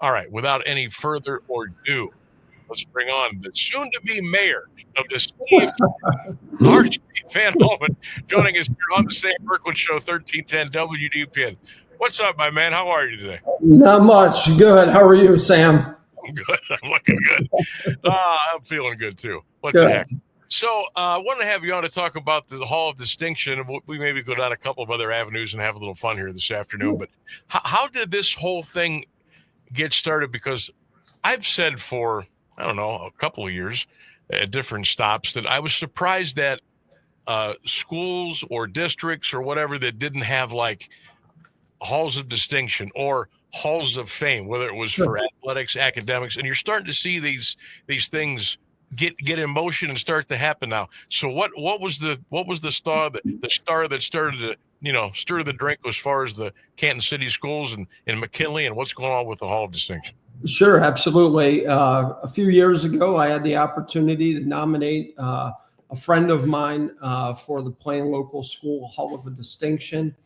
All right, without any further ado, let's bring on the soon-to-be mayor of the city of Archie Van Holman, joining us here on the Sam Bourquin Show, 1310 WDPN. What's up, my man? How are you today? Not much. Good. How are you, Sam? I'm good. I'm looking good. I'm feeling good, too. What Good. the heck? So I wanted to have you on to talk about the Hall of Distinction. We maybe go down a couple of other avenues and have a little fun here this afternoon. But how did this whole thing get started? Because I've said for, I don't know, a couple of years at different stops that I was surprised that schools or districts or whatever that didn't have like halls of distinction or halls of fame, whether it was for athletics, academics, and you're starting to see these things get in motion and start to happen now. So what was the star that started to stir the drink as far as the Canton City Schools and McKinley, and what's going on with the Hall of Distinction? Sure, absolutely. A few years ago, I had the opportunity to nominate a friend of mine for the Plain Local School Hall of Distinction.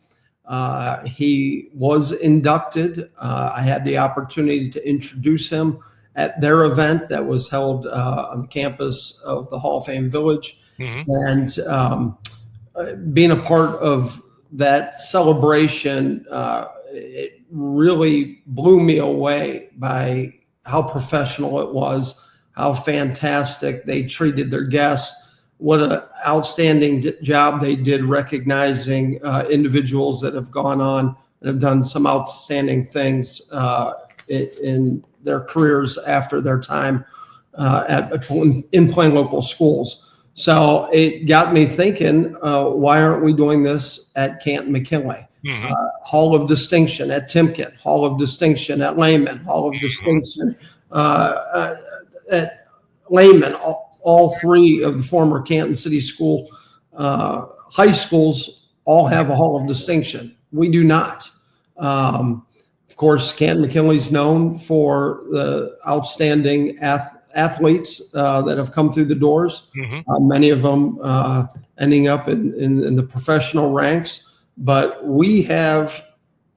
He was inducted. I had the opportunity to introduce him at their event that was held on the campus of the Hall of Fame Village. And being a part of that celebration, it really blew me away by how professional it was, how fantastic they treated their guests, what an outstanding job they did recognizing individuals that have gone on and have done some outstanding things in their careers after their time in Plain Local Schools. So it got me thinking, why aren't we doing this at Canton McKinley? Hall of Distinction at Timken, Hall of Distinction at Lehman, Hall of Distinction at Lehman. All three of the former Canton City School high schools all have a Hall of Distinction. We do not. Of course, Canton McKinley is known for the outstanding athletes that have come through the doors, many of them ending up in the professional ranks. But we have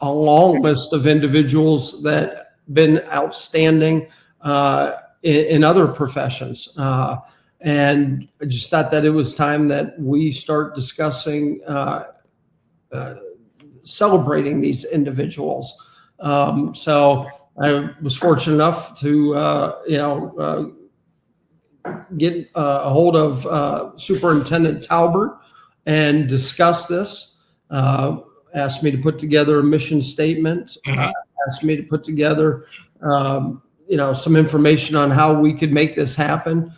a long list of individuals that have been outstanding in other professions. And I just thought that it was time that we start discussing celebrating these individuals. So I was fortunate enough to, get a hold of Superintendent Talbert and discuss this. Asked me to put together a mission statement. Asked me to put together, some information on how we could make this happen.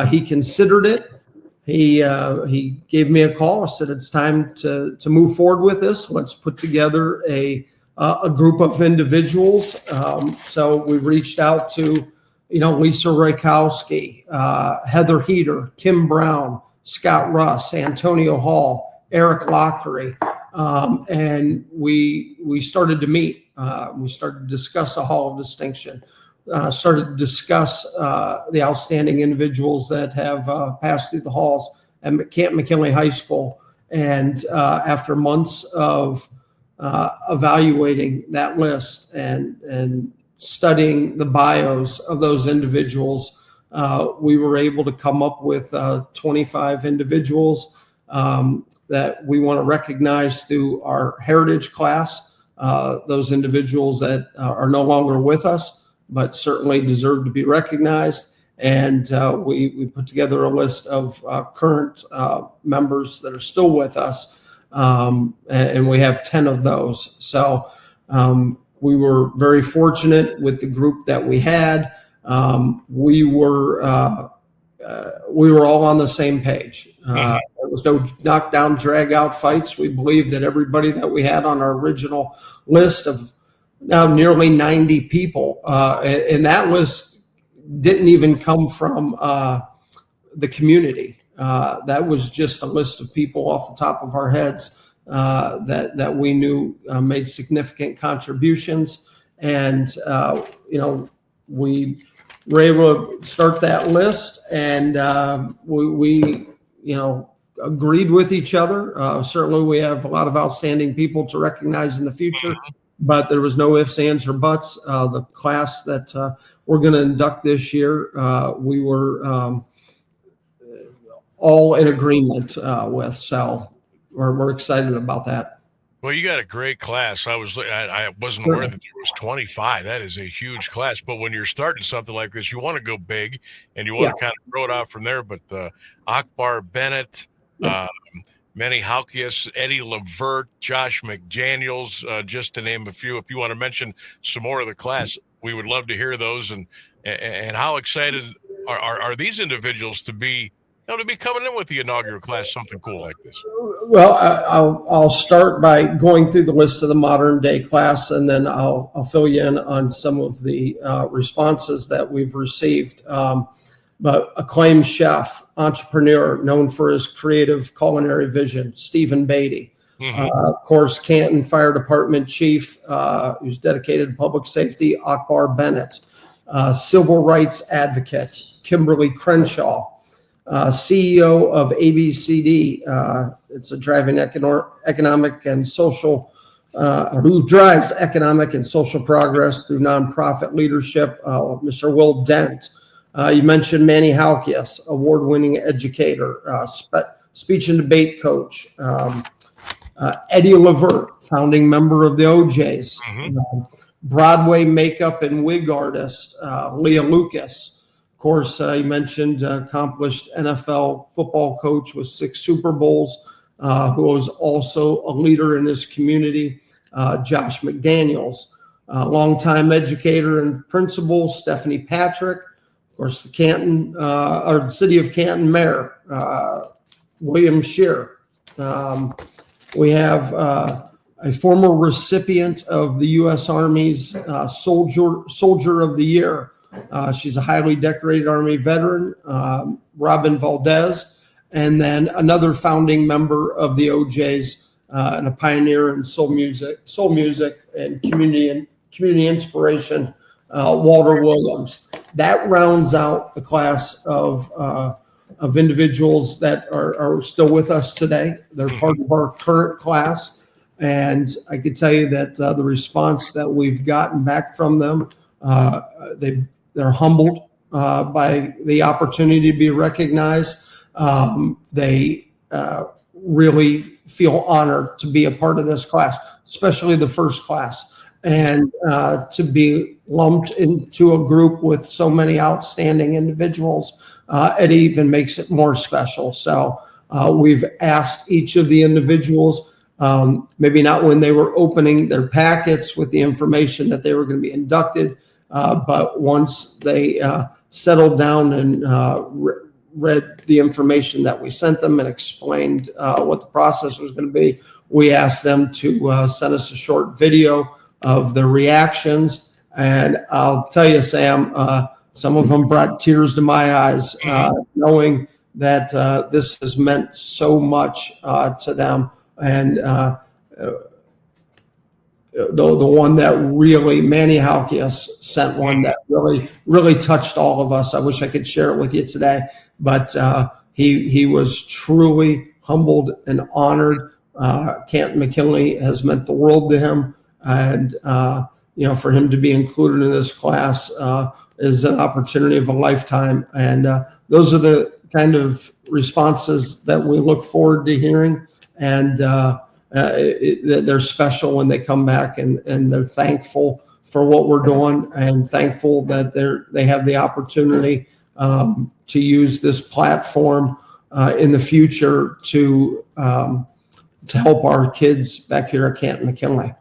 He considered it. He gave me a call. I said, it's time to move forward with this. Let's put together a group of individuals. So we reached out to, Lisa Rakowski, Heather Heater, Kim Brown, Scott Russ, Antonio Hall, Eric Lockery. And we started to meet. We started to discuss a Hall of Distinction. Started to discuss the outstanding individuals that have passed through the halls at Canton McKinley High School. And after months of evaluating that list and studying the bios of those individuals, we were able to come up with 25 individuals that we want to recognize through our heritage class. Those individuals that are no longer with us, but certainly deserve to be recognized. And we put together a list of current members that are still with us, and we have 10 of those. So we were very fortunate with the group that we had. We were all on the same page. There was no knockdown, drag out fights. We believe that everybody that we had on our original list of now nearly 90 people, and that list didn't even come from the community. That was just a list of people off the top of our heads that we knew made significant contributions. And, we were able to start that list, and we agreed with each other. Certainly we have a lot of outstanding people to recognize in the future. but there was no ifs, ands, or buts. The class that we're going to induct this year, we were all in agreement with. So we're excited about that. Well, you got a great class. I wasn't aware that there was 25. That is a huge class. But when you're starting something like this, you want to go big and you want to kind of grow it out from there. But Akbar Bennett, Manny Halkias, Eddie Levert, Josh McDaniels, just to name a few. If you want to mention some more of the class, we would love to hear those. And how excited are these individuals to be coming in with the inaugural class, something cool like this? Well, I'll start by going through the list of the modern day class, and then I'll fill you in on some of the responses that we've received. But acclaimed chef, entrepreneur, known for his creative culinary vision, Stephen Beatty. Of course, Canton Fire Department Chief, who's dedicated to public safety, Akbar Bennett. Civil rights advocate, Kimberly Crenshaw. CEO of ABCD, it's a driving economic and social, who drives economic and social progress through nonprofit leadership, Mr. Will Dent. You mentioned Manny Halkias, award-winning educator, speech and debate coach. Eddie Levert, founding member of the OJs. Broadway makeup and wig artist, Leah Lucas. Of course, you mentioned accomplished NFL football coach with 6 Super Bowls, who was also a leader in his community, Josh McDaniels. Longtime educator and principal, Stephanie Patrick. Of course, the city of Canton mayor, William Scheer. We have a former recipient of the U.S. Army's Soldier of the Year. She's a highly decorated Army veteran, Robin Valdez, and then another founding member of the OJs and a pioneer in soul music and community inspiration, Walter Williams. That rounds out the class of individuals that are still with us today. They're part of our current class, and I could tell you that the response that we've gotten back from them, they're humbled by the opportunity to be recognized. They really feel honored to be a part of this class, especially the first class, and to be lumped into a group with so many outstanding individuals. It even makes it more special. So we've asked each of the individuals, maybe not when they were opening their packets with the information that they were going to be inducted, but once they settled down and read the information that we sent them and explained what the process was going to be, we asked them to send us a short video of their reactions. And I'll tell you, Sam, some of them brought tears to my eyes, knowing that this has meant so much to them. And the one that really, Manny Halkias sent one that really touched all of us. I wish I could share it with you today, but he was truly humbled and honored. Canton McKinley has meant the world to him, and for him to be included in this class is an opportunity of a lifetime. And those are the kind of responses that we look forward to hearing, and they're special when they come back, and they're thankful for what we're doing, and thankful that they have the opportunity to use this platform in the future to help our kids back here at Canton McKinley.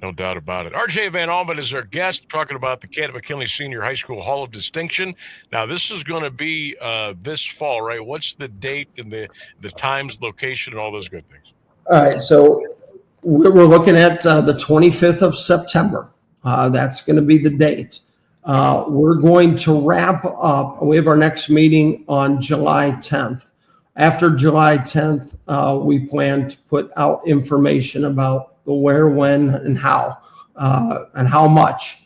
No doubt about it. R.J. Van Alman is our guest, talking about the Canton McKinley Senior High School Hall of Distinction. Now, this is going to be this fall, right? What's the date and the times, location, and all those good things? All right, so we're looking at the 25th of September. That's going to be the date. We're going to wrap up. We have our next meeting on July 10th. After July 10th, we plan to put out information about the where, when, and how much.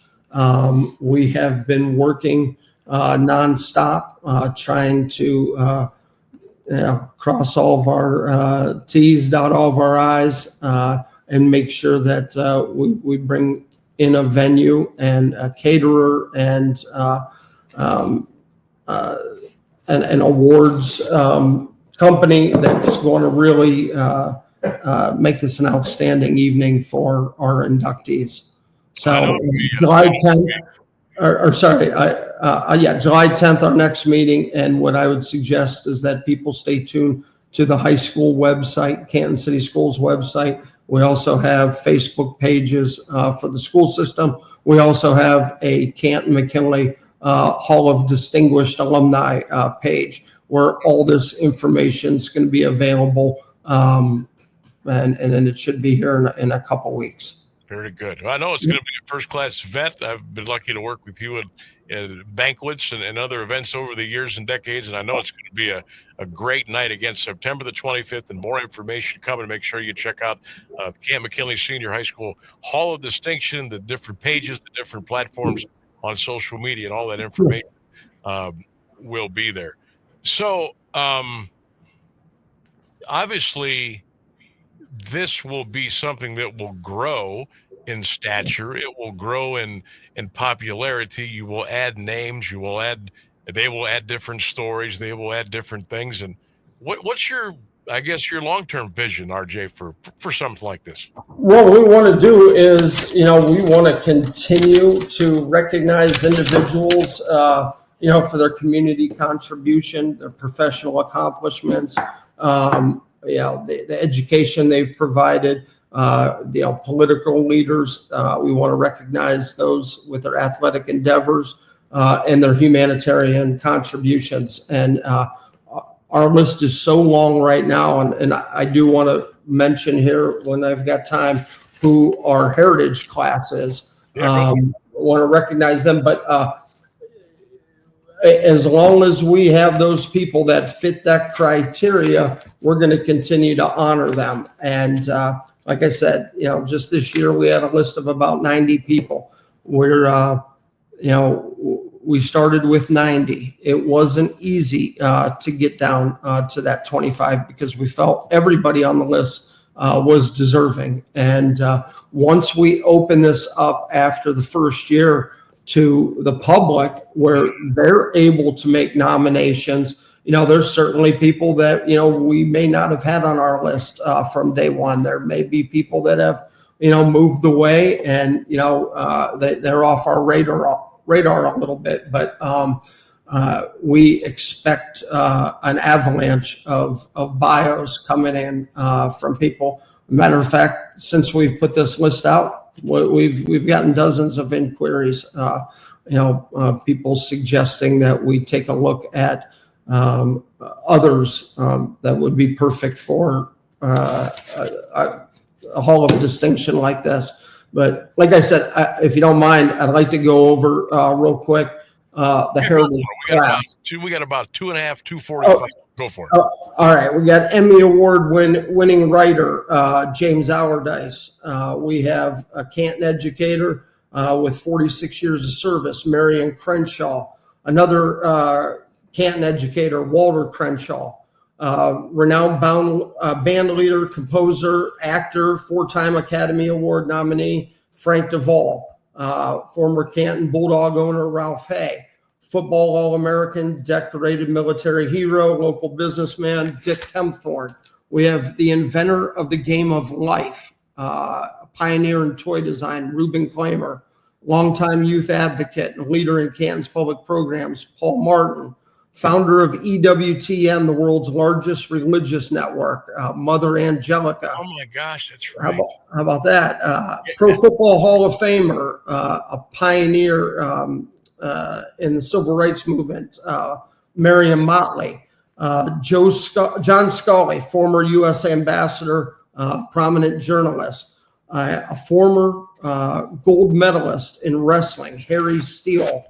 We have been working nonstop, trying to cross all of our T's, dot all of our I's. and make sure that we bring in a venue and a caterer and an awards company that's going to really make this an outstanding evening for our inductees. So July 10th, July 10th, our next meeting. And what I would suggest is that people stay tuned to the high school website, Canton City Schools website. We also have Facebook pages for the school system. We also have a Canton McKinley Hall of Distinguished Alumni page where all this information is going to be available. And it should be here in a couple weeks. Very good. Well, I know it's going to be a first-class event. I've been lucky to work with you at banquets and other events over the years and decades, and I know it's going to be a great night again, September the 25th, and more information coming. Make sure you check out Canton McKinley Senior High School Hall of Distinction, the different pages, the different platforms on social media, and all that information will be there. So, obviously, this will be something that will grow in stature. It will grow in popularity. You will add names. They will add different stories. They will add different things. And what's your long-term vision, RJ, for something like this? What we want to do is, we want to continue to recognize individuals, for their community contribution, their professional accomplishments, the education they've provided, political leaders. We want to recognize those with their athletic endeavors and their humanitarian contributions. And our list is so long right now. And I do want to mention here, when I've got time, who our heritage class is. I want to recognize them. But as long as we have those people that fit that criteria, we're going to continue to honor them. And like I said, just this year we had a list of about 90 people. We started with 90. It wasn't easy to get down to that 25 because we felt everybody on the list was deserving. And once we open this up after the first year to the public, where they're able to make nominations, there's certainly people that, we may not have had on our list from day one. There may be people that have, moved away and, they're off our radar a little bit, but we expect an avalanche of bios coming in from people. Matter of fact, since we've put this list out, we've gotten dozens of inquiries, people suggesting that we take a look at others that would be perfect for a Hall of Distinction like this. But like I said, if you don't mind, I'd like to go over real quick the heritage class. We got about 2.5, 2:45. Go for it. All right. We got Emmy Award winning writer, James Allardyce. We have a Canton educator with 46 years of service, Marion Crenshaw. Another Canton educator, Walter Crenshaw. Renowned band leader, composer, actor, 4-time Academy Award nominee, Frank Duvall. Former Canton Bulldog owner, Ralph Hay. Football All-American, decorated military hero, local businessman, Dick Kempthorne. We have the inventor of the game of life, a pioneer in toy design, Reuben Klamer. Longtime youth advocate and leader in Canton's public programs, Paul Martin. Founder of EWTN, the world's largest religious network, Mother Angelica. Oh my gosh, that's right. How about that? Pro Football Hall of Famer, a pioneer in the civil rights movement, Miriam Motley. John Scully, former U.S. ambassador, prominent trailblazer a former gold medalist in wrestling, Harry Steele.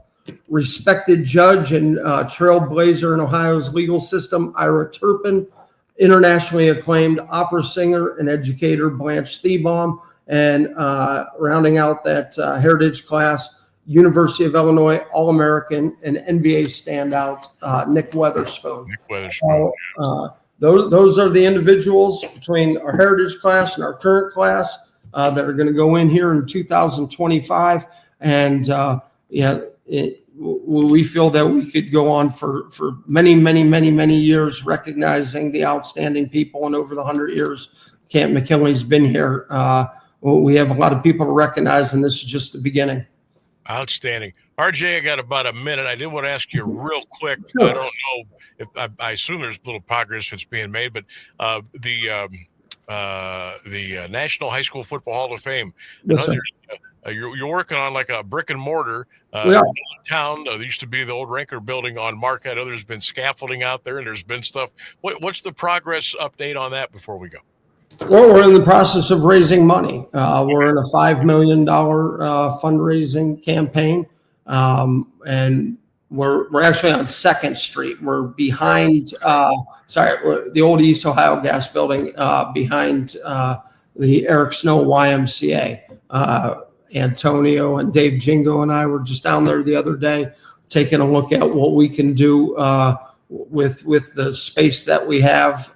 Respected judge and trailblazer in Ohio's legal system, Ira Turpin. Internationally acclaimed opera singer and educator, Blanche Thiebaum. And rounding out that heritage class, University of Illinois All-American and NBA standout, Nick Weatherspoon. So, those are the individuals between our heritage class and our current class. that are going to go in here in 2025. And we feel that we could go on for many, many, many, many years, recognizing the outstanding people. And over the 100 years Canton McKinley's been here, we have a lot of people to recognize, and this is just the beginning. Outstanding. RJ, I got about a minute. I did want to ask you real quick. Sure. I don't know if I assume there's little progress that's being made, but the National High School Football Hall of Fame. Yes, sir. You're working on like a brick and mortar town. There used to be the old Ranker building on Marquette. There's been scaffolding out there, and there's been stuff. What's the progress update on that before we go? Well, we're in the process of raising money. We're in a $5 million fundraising campaign, and we're actually on 2nd Street. We're behind, the old East Ohio Gas Building, behind the Eric Snow YMCA. Antonio and Dave Jingo and I were just down there the other day, taking a look at what we can do with the space that we have.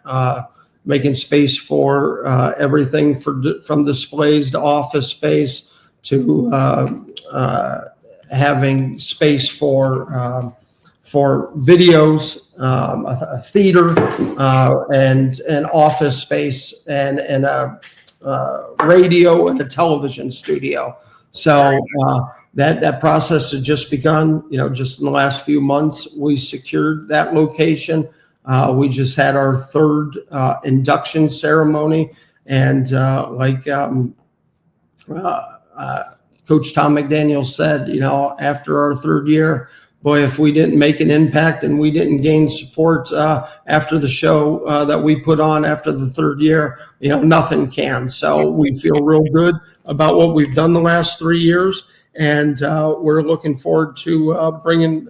Making space for everything from displays to office space to having space for videos, a theater, and an office space, and a radio and a television studio. So that process has just begun. Just in the last few months, we secured that location. We just had our 3rd induction ceremony, and Coach Tom McDaniel said, after our 3rd year, boy, if we didn't make an impact and we didn't gain support after the show that we put on after the 3rd year, nothing can. So we feel real good about what we've done the last 3 years. And we're looking forward to bringing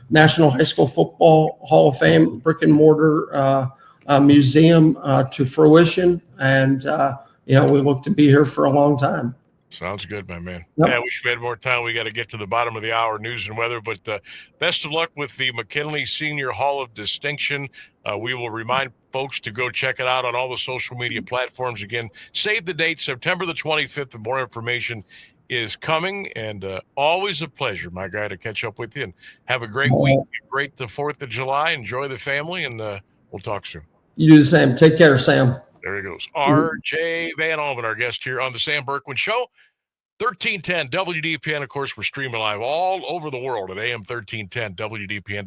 National High School Football Hall of Fame brick and mortar museum to fruition. And, we look to be here for a long time. Sounds good, my man. Yep. Yeah, we should have had more time. We got to get to the bottom of the hour, news and weather. But best of luck with the McKinley Senior Hall of Distinction. We will remind folks to go check it out on all the social media platforms. Again, save the date, September the 25th, and more information is coming. And always a pleasure, my guy, to catch up with you. And have a great week. Great the 4th of July. Enjoy the family, and we'll talk soon. You do the same. Take care, Sam. There he goes. R.J. Van Alven, our guest here on the Sam Bourquin Show. 1310 WDPN. Of course, we're streaming live all over the world at AM 1310 WDPN.